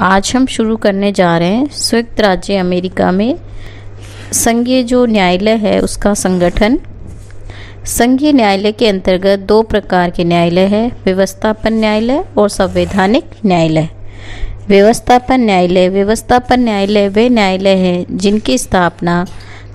आज हम शुरू करने जा रहे हैं संयुक्त राज्य अमेरिका में संघीय जो न्यायालय है उसका संगठन। संघीय न्यायालय के अंतर्गत दो प्रकार के न्यायालय है, व्यवस्थापन न्यायालय और संवैधानिक न्यायालय। व्यवस्थापन न्यायालय वे न्यायालय हैं जिनकी स्थापना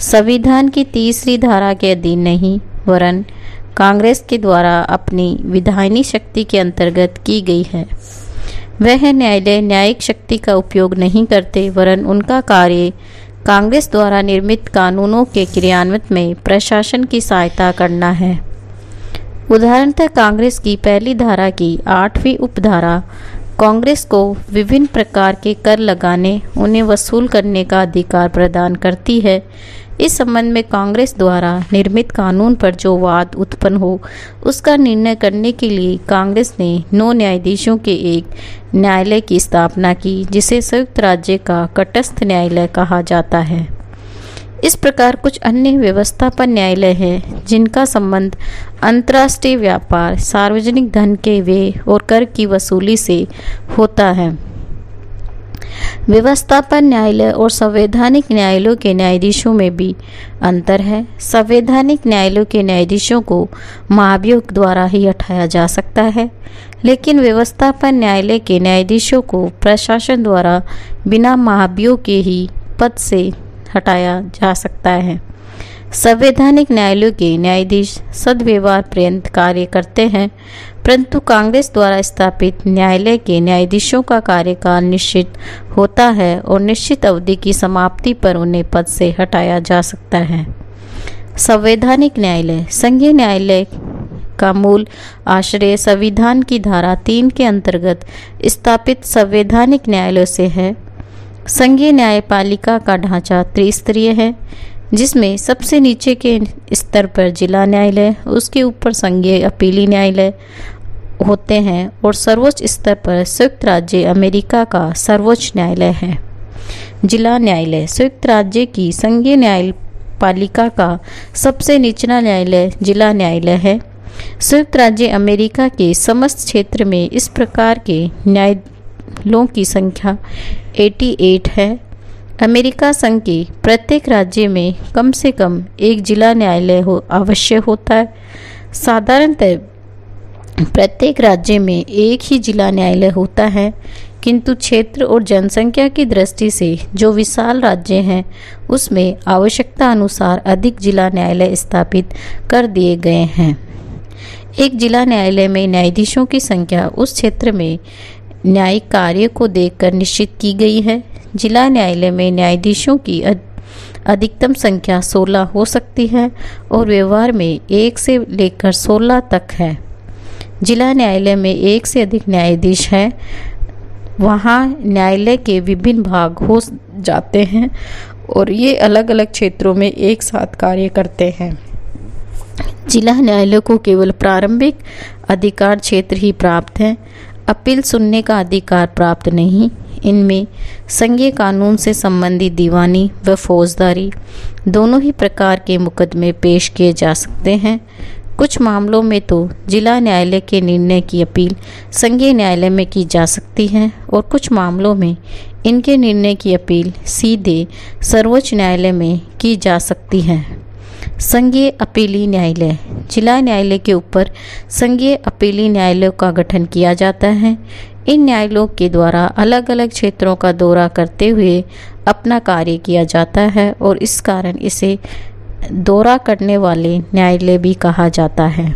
संविधान की 3री धारा के अधीन नहीं वरन कांग्रेस के द्वारा अपनी विधायनी शक्ति के अंतर्गत की गई है। वह न्यायालय न्यायिक शक्ति का उपयोग नहीं करते वरन उनका कार्य कांग्रेस द्वारा निर्मित कानूनों के क्रियान्वयन में प्रशासन की सहायता करना है। उदाहरणतः कांग्रेस की पहली धारा की 8वीं उपधारा कांग्रेस को विभिन्न प्रकार के कर लगाने, उन्हें वसूल करने का अधिकार प्रदान करती है। इस संबंध में कांग्रेस द्वारा निर्मित कानून पर जो वाद उत्पन्न हो उसका निर्णय करने के लिए कांग्रेस ने 9 न्यायाधीशों के एक न्यायालय की स्थापना की, जिसे संयुक्त राज्य का तटस्थ न्यायालय कहा जाता है। इस प्रकार कुछ अन्य व्यवस्थापन न्यायालय हैं जिनका संबंध अंतर्राष्ट्रीय व्यापार, सार्वजनिक धन के व्यय और कर की वसूली से होता है। व्यवस्थापन न्यायालय और संवैधानिक न्यायालयों के न्यायाधीशों में भी अंतर है। संवैधानिक न्यायालयों के न्यायाधीशों को महाभियोग द्वारा ही हटाया जा सकता है, लेकिन व्यवस्थापन न्यायालय के न्यायाधीशों को प्रशासन द्वारा बिना महाभियोग के ही पद से हटाया जा सकता है। संवैधानिक न्यायालयों के न्यायाधीश सद्व्यवहार पर्यंत कार्य करते हैं, परंतु कांग्रेस द्वारा स्थापित न्यायालय के न्यायाधीशों का कार्यकाल निश्चित होता है और निश्चित अवधि की समाप्ति पर उन्हें पद से हटाया जा सकता है। संवैधानिक न्यायालय संघीय न्यायालय का मूल आश्रय संविधान की धारा 3 के अंतर्गत स्थापित संवैधानिक न्यायालयों से है। संघीय न्यायपालिका का ढांचा त्रिस्तरीय है, जिसमें सबसे नीचे के स्तर पर जिला न्यायालय, उसके ऊपर संघीय अपीली न्यायालय होते हैं और सर्वोच्च स्तर पर संयुक्त राज्य अमेरिका का सर्वोच्च न्यायालय है। जिला न्यायालय संयुक्त राज्य की संघीय न्यायपालिका का सबसे निचला न्यायालय जिला न्यायालय है। संयुक्त राज्य अमेरिका के समस्त क्षेत्र में इस प्रकार के न्यायालयों की संख्या 88 है। अमेरिका संघ के प्रत्येक राज्य में कम से कम एक जिला न्यायालय अवश्य होता है। साधारणतः प्रत्येक राज्य में एक ही जिला न्यायालय होता है, किंतु क्षेत्र और जनसंख्या की दृष्टि से जो विशाल राज्य हैं उसमें आवश्यकता अनुसार अधिक जिला न्यायालय स्थापित कर दिए गए हैं। एक जिला न्यायालय में न्यायाधीशों की संख्या उस क्षेत्र में न्यायिक कार्य को देखकर निश्चित की गई है। जिला न्यायालय में न्यायाधीशों की अधिकतम संख्या 16 हो सकती है और व्यवहार में 1 से लेकर 16 तक है। जिला न्यायालय में 1 से अधिक न्यायाधीश हैं, वहाँ न्यायालय के विभिन्न भाग हो जाते हैं और ये अलग अलग क्षेत्रों में एक साथ कार्य करते हैं। जिला न्यायालय को केवल प्रारंभिक अधिकार क्षेत्र ही प्राप्त है, अपील सुनने का अधिकार प्राप्त नहीं। इनमें संघीय कानून से संबंधित दीवानी व फौजदारी दोनों ही प्रकार के मुकदमे पेश किए जा सकते हैं। कुछ मामलों में तो जिला न्यायालय के निर्णय की अपील संघीय न्यायालय में की जा सकती है और कुछ मामलों में इनके निर्णय की अपील सीधे सर्वोच्च न्यायालय में की जा सकती है। संघीय अपीली न्यायालय जिला न्यायालय के ऊपर संघीय अपीली न्यायालयों का गठन किया जाता है। इन न्यायालयों के द्वारा अलग अलग क्षेत्रों का दौरा करते हुए अपना कार्य किया जाता है और इस कारण इसे दौरा करने वाले न्यायालय भी कहा जाता है।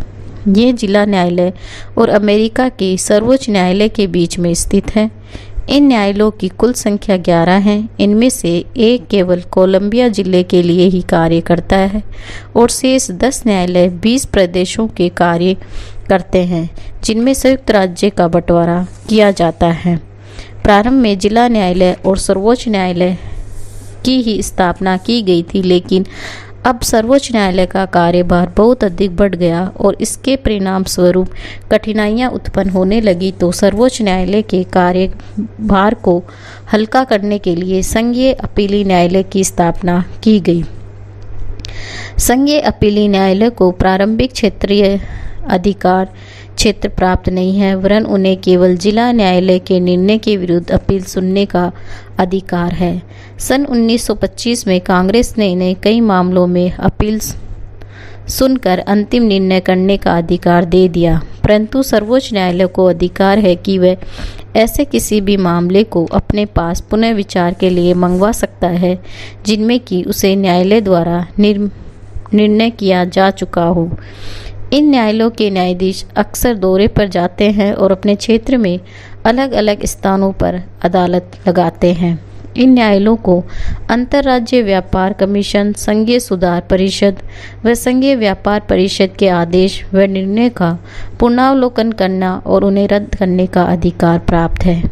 ये जिला न्यायालय और अमेरिका के सर्वोच्च न्यायालय के बीच में स्थित है। इन न्यायालयों की कुल संख्या 11 है। इनमें से एक केवल कोलंबिया जिले के लिए ही कार्य करता है और शेष 10 न्यायालय 20 प्रदेशों के कार्य करते हैं, जिनमें संयुक्त राज्य का बंटवारा किया जाता है। प्रारंभ में जिला न्यायालय और सर्वोच्च न्यायालय की ही स्थापना की गई थी, लेकिन अब सर्वोच्च न्यायालय का कार्यभार बहुत अधिक बढ़ गया और इसके परिणाम स्वरूप कठिनाइयां उत्पन्न होने लगी, तो सर्वोच्च न्यायालय के कार्यभार को हल्का करने के लिए संघीय अपीली न्यायालय की स्थापना की गई। संघीय अपीली न्यायालय को प्रारंभिक क्षेत्रीय अधिकार क्षेत्र प्राप्त नहीं है, वरन उन्हें केवल जिला न्यायालय के निर्णय के विरुद्ध अपील सुनने का अधिकार है। सन 1925 में कांग्रेस ने इन्हें कई मामलों में अपील सुनकर अंतिम निर्णय करने का अधिकार दे दिया, परंतु सर्वोच्च न्यायालय को अधिकार है कि वह ऐसे किसी भी मामले को अपने पास पुनः विचार के लिए मंगवा सकता है जिनमें कि उसे न्यायालय द्वारा निर्णय किया जा चुका हो। इन न्यायालयों के न्यायाधीश अक्सर दौरे पर जाते हैं और अपने क्षेत्र में अलग अलग स्थानों पर अदालत लगाते हैं। इन न्यायालयों को अंतर्राज्यीय व्यापार कमीशन, संघीय सुधार परिषद व संघीय व्यापार परिषद के आदेश व निर्णय का पुनरावलोकन करना और उन्हें रद्द करने का अधिकार प्राप्त है।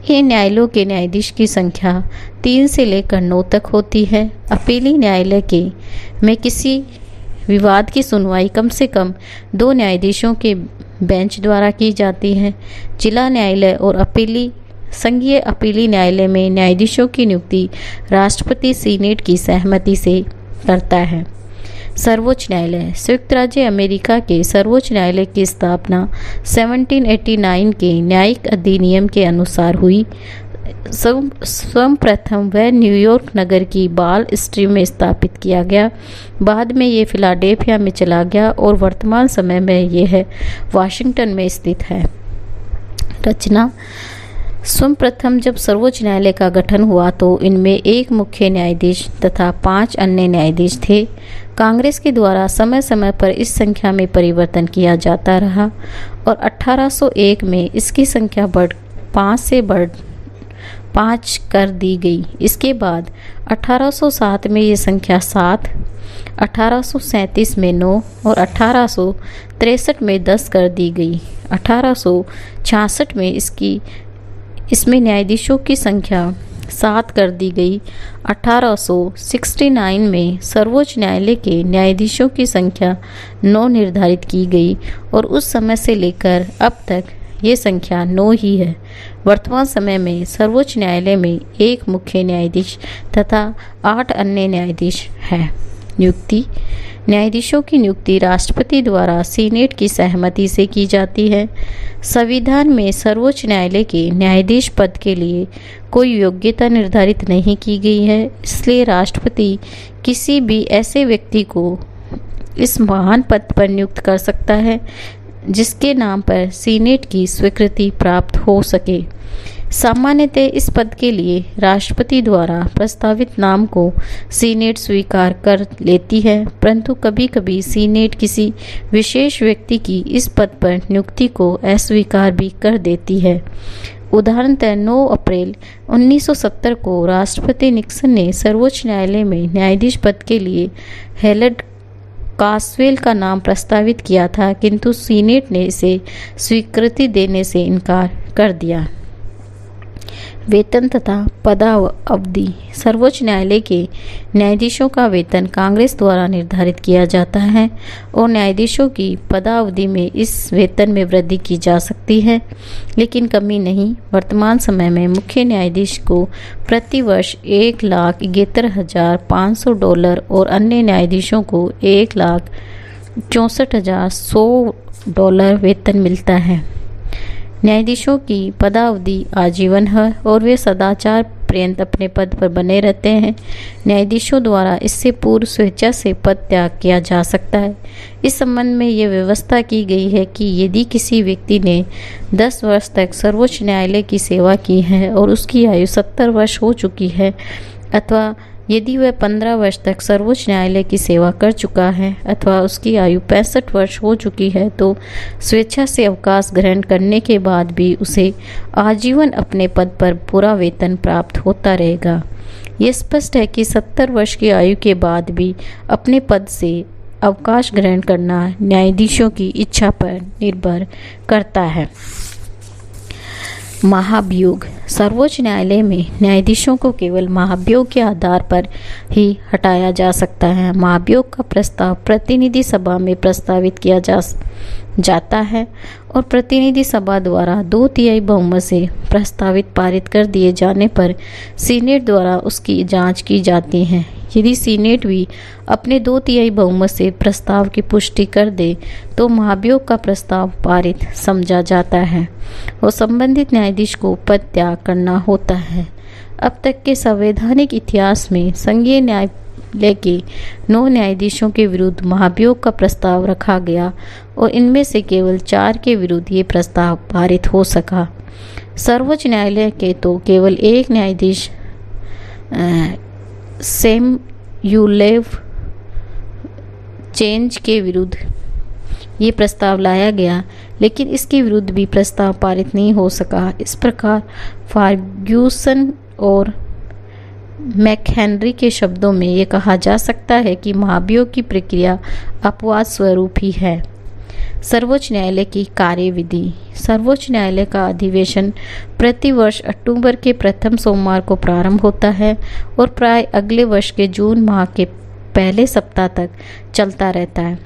इन न्यायालयों के न्यायाधीश की संख्या 3 से लेकर 9 तक होती है। अपीली न्यायालय में किसी विवाद की सुनवाई कम से कम 2 न्यायाधीशों के बेंच द्वारा की जाती है। जिला न्यायालय और संघीय अपीली न्यायालय में न्यायाधीशों की नियुक्ति राष्ट्रपति सीनेट की सहमति से करता है। सर्वोच्च न्यायालय संयुक्त राज्य अमेरिका के सर्वोच्च न्यायालय की स्थापना 1789 के न्यायिक अधिनियम के अनुसार हुई। सर्वप्रथम वह न्यूयॉर्क नगर की बाल स्ट्रीट में स्थापित किया गया, बाद में ये फिलाडेल्फिया में चला गया और वर्तमान समय में यह वाशिंगटन में स्थित है। रचना सर्वप्रथम जब सर्वोच्च न्यायालय का गठन हुआ तो इनमें एक मुख्य न्यायाधीश तथा 5 अन्य न्यायाधीश थे। कांग्रेस के द्वारा समय समय पर इस संख्या में परिवर्तन किया जाता रहा और 1801 में इसकी संख्या 5 से बढ़ 5 कर दी गई। इसके बाद 1807 में ये संख्या 7, 1837 में 9 और 1863 में 10 कर दी गई। 1866 में इसमें न्यायाधीशों की संख्या 7 कर दी गई। 1869 में सर्वोच्च न्यायालय के न्यायाधीशों की संख्या 9 निर्धारित की गई और उस समय से लेकर अब तक ये संख्या 9 ही है। वर्तमान समय में सर्वोच्च न्यायालय में एक मुख्य न्यायाधीश तथा 8 अन्य न्यायाधीश हैं। नियुक्ति न्यायाधीशों की नियुक्ति राष्ट्रपति द्वारा सीनेट की सहमति से की जाती है। संविधान में सर्वोच्च न्यायालय के न्यायाधीश पद के लिए कोई योग्यता निर्धारित नहीं की गई है, इसलिए राष्ट्रपति किसी भी ऐसे व्यक्ति को इस महान पद पर नियुक्त कर सकता है जिसके नाम पर सीनेट की स्वीकृति प्राप्त हो सके। सामान्यतः इस पद के लिए राष्ट्रपति द्वारा प्रस्तावित नाम को सीनेट स्वीकार कर लेती है, परंतु कभी कभी सीनेट किसी विशेष व्यक्ति की इस पद पर नियुक्ति को अस्वीकार भी कर देती है। उदाहरणतः 9 अप्रैल 1970 को राष्ट्रपति निक्सन ने सर्वोच्च न्यायालय में न्यायाधीश पद के लिए हेलड कासवेल का नाम प्रस्तावित किया था, किंतु सीनेट ने इसे स्वीकृति देने से इनकार कर दिया। वेतन तथा पदावधि सर्वोच्च न्यायालय के न्यायाधीशों का वेतन कांग्रेस द्वारा निर्धारित किया जाता है और न्यायाधीशों की पदावधि में इस वेतन में वृद्धि की जा सकती है, लेकिन कमी नहीं। वर्तमान समय में मुख्य न्यायाधीश को प्रति वर्ष $1,71,500 और अन्य न्यायाधीशों को $1,64,100 वेतन मिलता है। न्यायाधीशों की पदावधि आजीवन है और वे सदाचार पर्यंत अपने पद पर बने रहते हैं। न्यायाधीशों द्वारा इससे पूर्व स्वेच्छा से पद त्याग किया जा सकता है। इस संबंध में यह व्यवस्था की गई है कि यदि किसी व्यक्ति ने 10 वर्ष तक सर्वोच्च न्यायालय की सेवा की है और उसकी आयु 70 वर्ष हो चुकी है, अथवा यदि वह 15 वर्ष तक सर्वोच्च न्यायालय की सेवा कर चुका है अथवा उसकी आयु 65 वर्ष हो चुकी है, तो स्वेच्छा से अवकाश ग्रहण करने के बाद भी उसे आजीवन अपने पद पर पूरा वेतन प्राप्त होता रहेगा। ये स्पष्ट है कि 70 वर्ष की आयु के बाद भी अपने पद से अवकाश ग्रहण करना न्यायाधीशों की इच्छा पर निर्भर करता है। महाभियोग सर्वोच्च न्यायालय में न्यायाधीशों को केवल महाभियोग के आधार पर ही हटाया जा सकता है। महाभियोग का प्रस्ताव प्रतिनिधि सभा में प्रस्तावित किया जाता है और प्रतिनिधि सभा द्वारा 2/3 बहुमत से प्रस्तावित पारित कर दिए जाने पर सीनेट द्वारा उसकी जांच की जाती है। यदि सीनेट भी अपने 2/3 बहुमत से प्रस्ताव की पुष्टि कर दे तो महाभियोग का प्रस्ताव पारित समझा जाता है और संबंधित न्यायाधीश को पद त्याग करना होता है। अब तक के संवैधानिक इतिहास में संघीय न्यायालय के 9 न्यायाधीशों के विरुद्ध महाभियोग का प्रस्ताव रखा गया और इनमें से केवल 4 के विरुद्ध ये प्रस्ताव पारित हो सका। सर्वोच्च न्यायालय के तो केवल एक न्यायाधीश सैमुएल चेंज के विरुद्ध ये प्रस्ताव लाया गया, लेकिन इसके विरुद्ध भी प्रस्ताव पारित नहीं हो सका। इस प्रकार फर्ग्यूसन और मैकहेनरी के शब्दों में ये कहा जा सकता है कि महाभियोग की प्रक्रिया अपवाद स्वरूप ही है। सर्वोच्च न्यायालय की कार्यविधि। सर्वोच्च न्यायालय का अधिवेशन प्रतिवर्ष अक्टूबर के प्रथम सोमवार को प्रारंभ होता है और प्राय अगले वर्ष के जून माह के पहले सप्ताह तक चलता रहता है।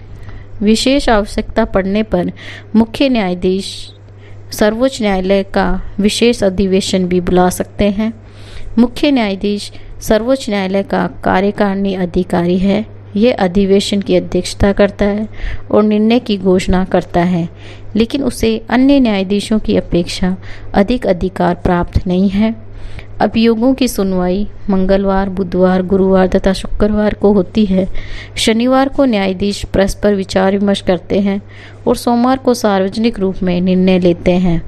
विशेष आवश्यकता पड़ने पर मुख्य न्यायाधीश सर्वोच्च न्यायालय का विशेष अधिवेशन भी बुला सकते हैं। मुख्य न्यायाधीश सर्वोच्च न्यायालय का कार्यकारिणी अधिकारी है। यह अधिवेशन की अध्यक्षता करता है और निर्णय की घोषणा करता है, लेकिन उसे अन्य न्यायाधीशों की अपेक्षा अधिक अधिकार प्राप्त नहीं है। अभियोगों की सुनवाई मंगलवार, बुधवार, गुरुवार तथा शुक्रवार को होती है। शनिवार को न्यायाधीश परस्पर विचार विमर्श करते हैं और सोमवार को सार्वजनिक रूप में निर्णय लेते हैं।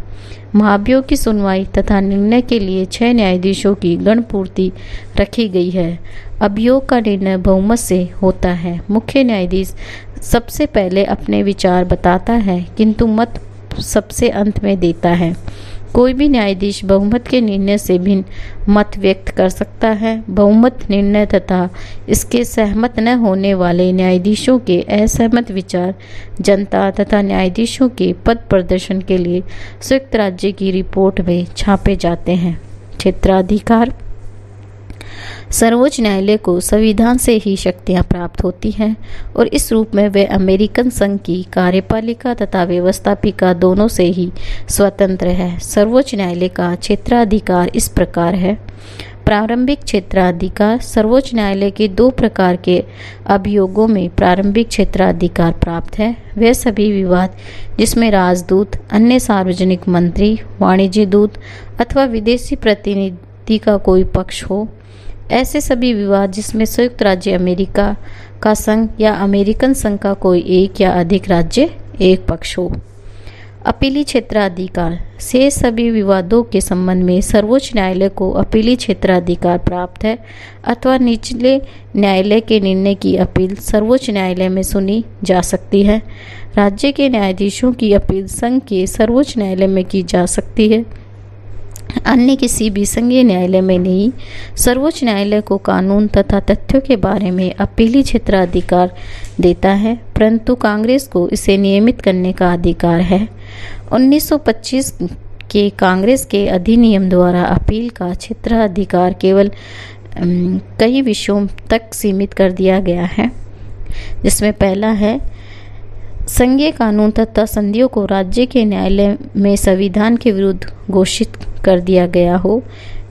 महाभियोग की सुनवाई तथा निर्णय के लिए 6 न्यायाधीशों की गणपूर्ति रखी गई है। अभियोग का निर्णय बहुमत से होता है। मुख्य न्यायाधीश सबसे पहले अपने विचार बताता है, किंतु मत सबसे अंत में देता है। कोई भी न्यायाधीश बहुमत के निर्णय से भिन्न मत व्यक्त कर सकता है। बहुमत निर्णय तथा इसके सहमत न होने वाले न्यायाधीशों के असहमत विचार जनता तथा न्यायाधीशों के पद प्रदर्शन के लिए संयुक्त राज्य की रिपोर्ट में छापे जाते हैं। क्षेत्राधिकार। सर्वोच्च न्यायालय को संविधान से ही शक्तियां प्राप्त होती हैं और इस रूप में वे अमेरिकन संघ की कार्यपालिका तथा व्यवस्थापिका दोनों से ही स्वतंत्र है। सर्वोच्च न्यायालय का क्षेत्राधिकार इस प्रकार है। प्रारंभिक क्षेत्राधिकार। सर्वोच्च न्यायालय के 2 प्रकार के अभियोगों में प्रारंभिक क्षेत्राधिकार प्राप्त है। वे सभी विवाद जिसमें राजदूत, अन्य सार्वजनिक मंत्री, वाणिज्य दूत अथवा विदेशी प्रतिनिधि का कोई पक्ष हो। ऐसे सभी विवाद जिसमें संयुक्त राज्य अमेरिका का संघ या अमेरिकन संघ का कोई एक या अधिक राज्य एक पक्ष हो। अपीली क्षेत्राधिकार। से सभी विवादों के संबंध में सर्वोच्च न्यायालय को अपीली क्षेत्राधिकार प्राप्त है अथवा निचले न्यायालय के निर्णय की अपील सर्वोच्च न्यायालय में सुनी जा सकती है। राज्य के न्यायाधीशों की अपील संघ के सर्वोच्च न्यायालय में की जा सकती है, अन्य किसी भी संघीय न्यायालय में नहीं। सर्वोच्च न्यायालय को कानून तथा तथ्यों के बारे में अपीली क्षेत्राधिकार देता है, परंतु कांग्रेस को इसे नियमित करने का अधिकार है। 1925 के कांग्रेस के अधिनियम द्वारा अपील का क्षेत्राधिकार केवल कई विषयों तक सीमित कर दिया गया है, जिसमें पहला है संघीय कानून तथा संधियों को राज्य के न्यायालय में संविधान के विरुद्ध घोषित कर दिया गया हो,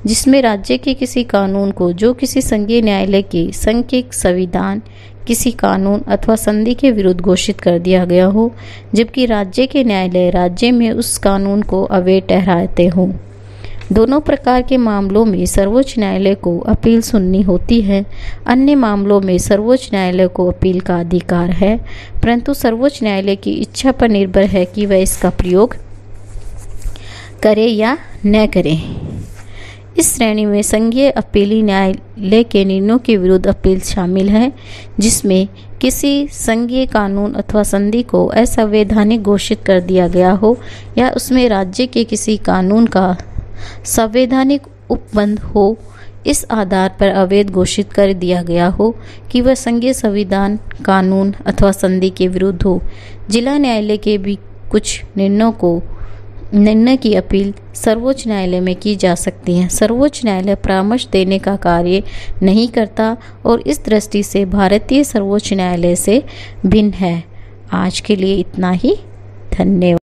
जिसमें राज्य के किसी कानून को जो किसी संघीय न्यायालय के संघ के संविधान, किसी कानून अथवा संधि के विरुद्ध घोषित कर दिया गया हो, जबकि राज्य के न्यायालय राज्य में उस कानून को अवैध ठहराते हों। दोनों प्रकार के मामलों में सर्वोच्च न्यायालय को अपील सुननी होती है। अन्य मामलों में सर्वोच्च न्यायालय को अपील का अधिकार है, परंतु सर्वोच्च न्यायालय की इच्छा पर निर्भर है कि वह इसका प्रयोग करे या न करे। इस श्रेणी में संघीय अपीली न्यायालय के निर्णयों के विरुद्ध अपील शामिल है, जिसमें किसी संघीय कानून अथवा संधि को असंवैधानिक घोषित कर दिया गया हो या उसमें राज्य के किसी कानून का संवैधानिक उपबंध हो, इस आधार पर अवैध घोषित कर दिया गया हो कि वह संघीय संविधान, कानून अथवा संधि के विरुद्ध हो। जिला न्यायालय के भी कुछ निर्णय की अपील सर्वोच्च न्यायालय में की जा सकती है। सर्वोच्च न्यायालय परामर्श देने का कार्य नहीं करता और इस दृष्टि से भारतीय सर्वोच्च न्यायालय से भिन्न है। आज के लिए इतना ही। धन्यवाद।